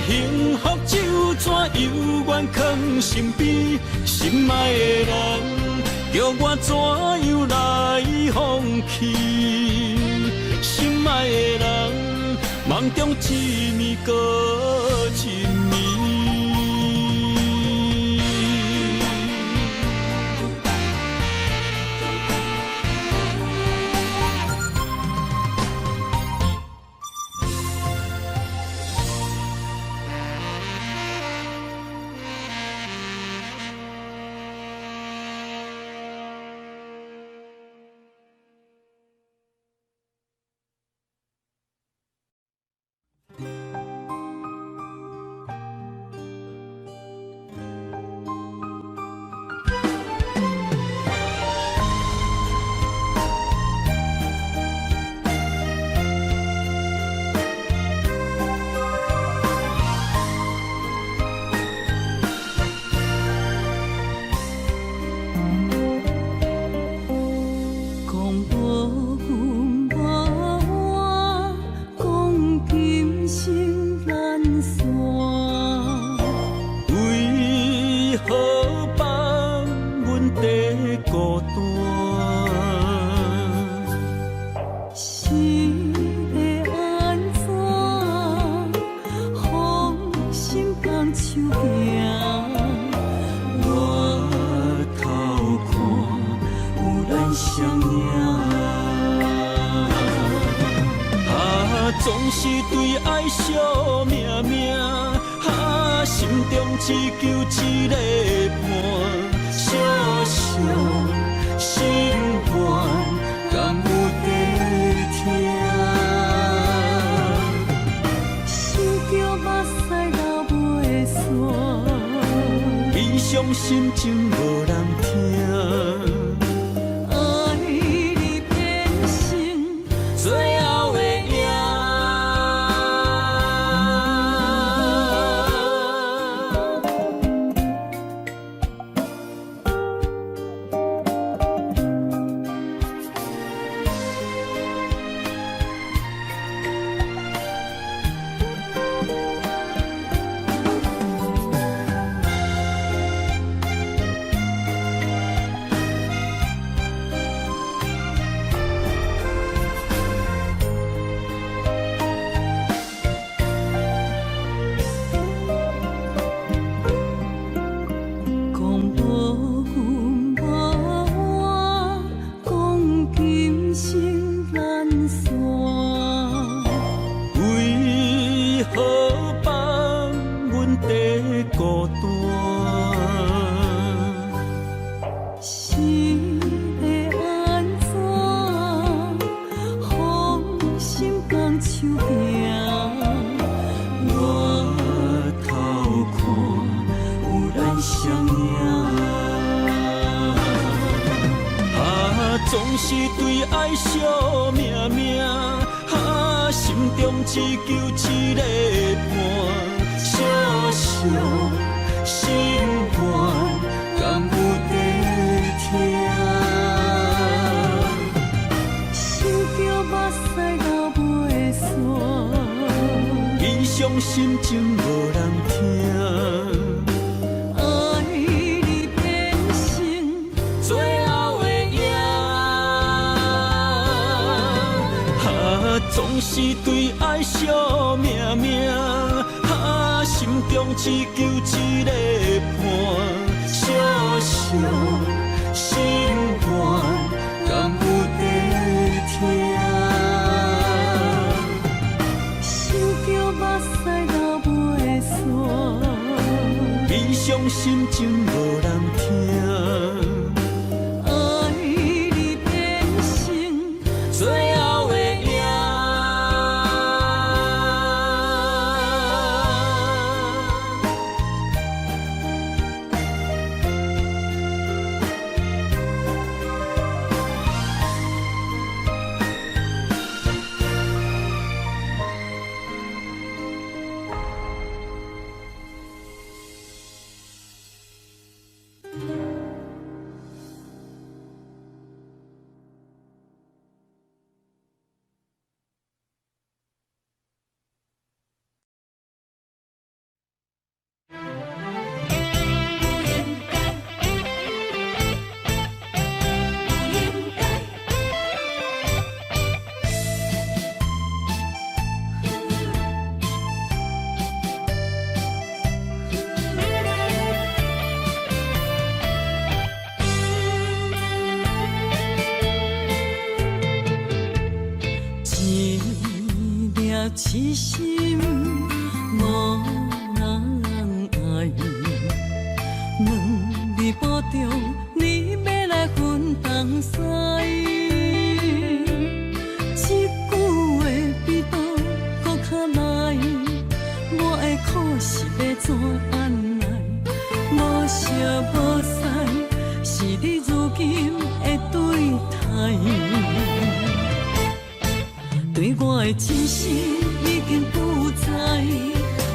幸福就怎犹原藏身边？心爱的人，叫我怎样来放弃？心爱的人，梦中一暝搁一暝。总是对爱惜命命，心中只求一个伴，小小心愿，敢有地听？想着目屎流袂散，悲伤心情无人听。总是对爱惜命命，心中只求一个伴，小小心愿，敢有在听？想着目屎流袂散，悲伤心情无人听。总是对爱惜命命，心中只求一个伴，小小心愿，敢有在听？想着目屎流袂散，悲伤心情无人听。爱你变成最后的影。痴心无人爱，两字保重，你要来分东西。一句话比刀搁较来，我的苦是要怎安来？无烧无散，是你如今的对待。对我的真心已经不知，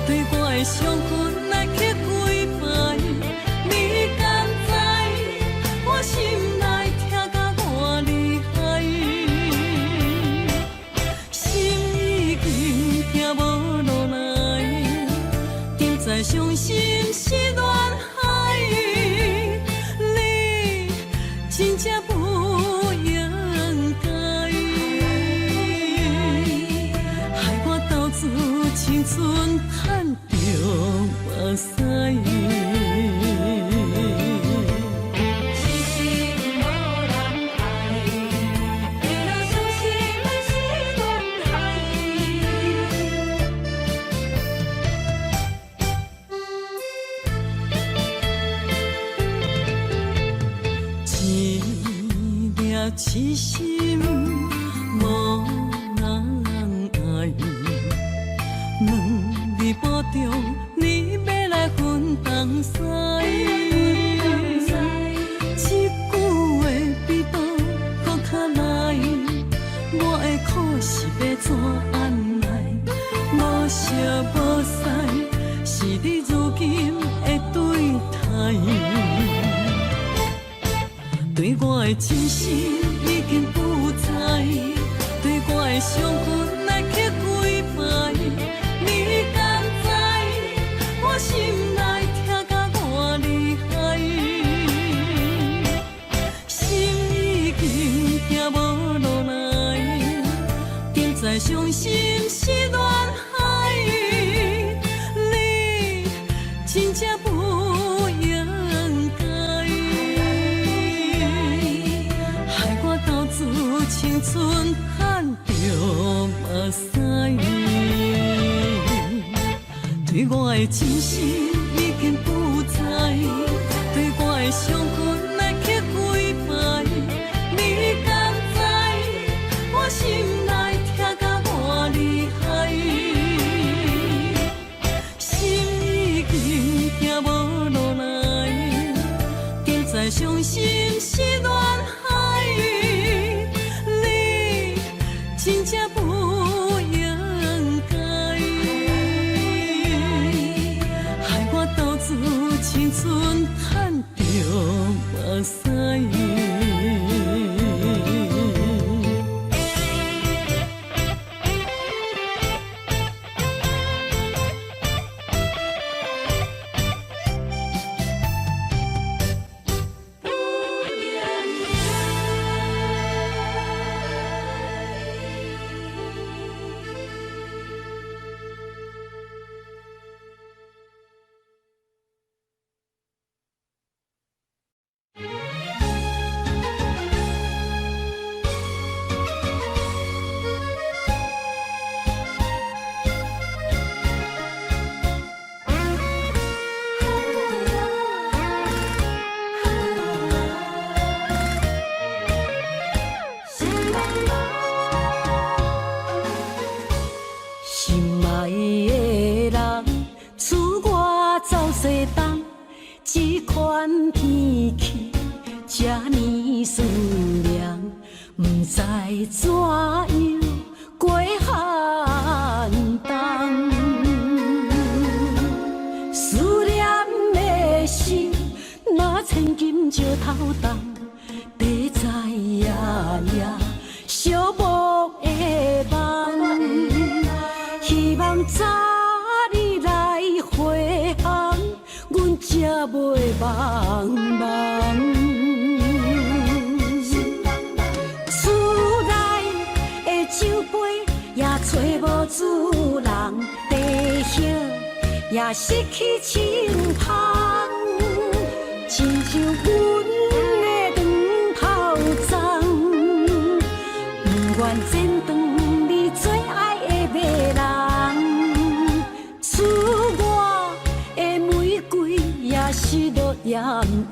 对我的伤痕来去几摆，你敢知我心内痛甲偌厉害？心已经行无落来，沉在伤心是恋海，你真正不应该。青春叹着目屎，痴心无人爱，为了伤心的是恋海。一粒痴心无人爱。两字保重，你要来分东西。一句话比刀搁较来，我的苦是要怎安来？无烧无散，是你如今的对待。对我的真心已经不知，对我的伤痕来去几摆。你敢知我心内痛甲偌厉害？心已经行无落来，沉在伤心是恋海，你真正不应该，害我斗自青春叹着目屎。对我的真心已经不知，对我的伤痕来去几摆，你敢知我心内痛甲偌厉害？心已经行无落来，沉在伤心是恋海。知怎样过寒冬，思念的心若千金石头重，地在夜夜寂寞的梦，希望早日来回航，阮才袂茫茫。酒杯也找无主人，地叶也失去清芳，亲像阮的长头鬃，不愿剪断你最爱的迷人。厝外的玫瑰也是落艳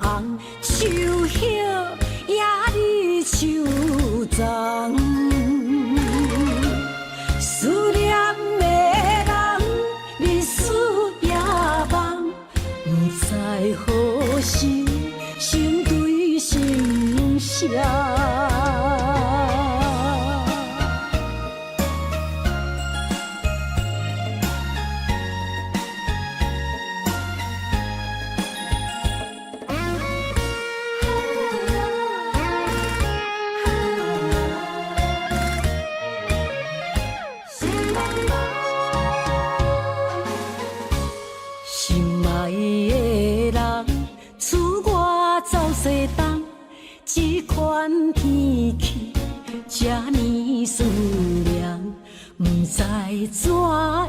红，树叶也离树丛。思念的人，日思夜梦，不知何时心对心声。心爱的人，厝外走西东，这款天气这呢酸凉，不知怎样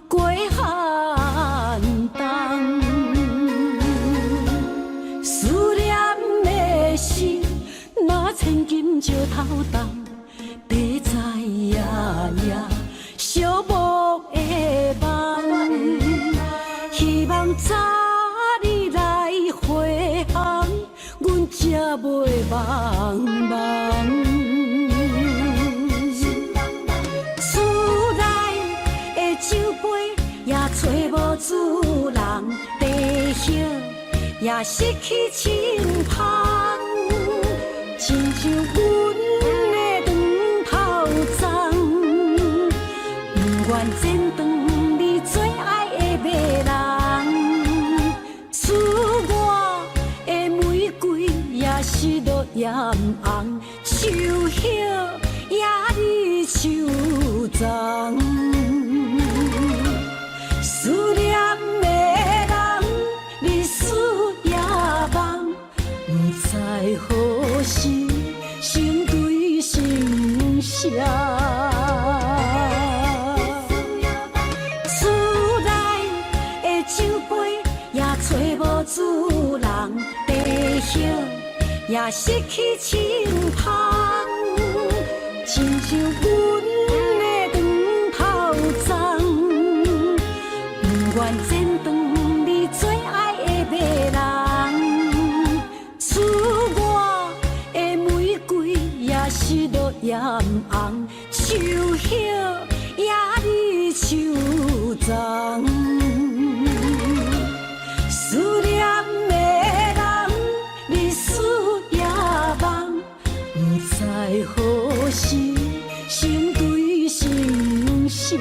过寒冬。思念的心，若千金石头重，地在夜夜寂寞的梦。希望早日来回航，阮才袂茫茫。厝内的酒杯也找无主人，地叶也失去清芳，亲像阮的长头鬃，不愿剪断你最爱的迷人。厝外的玫瑰也是落艳红，树叶也离树丛。思念的人，日思夜梦，不知何时心对心声。厝内的酒杯也找无主人，地叶也失去清芳，亲像阮的长头鬃，不愿剪断你最爱的迷人。厝外的玫瑰也是落艳红，树叶也离树丛。思念的人，日思夜梦，不知何时心对心声。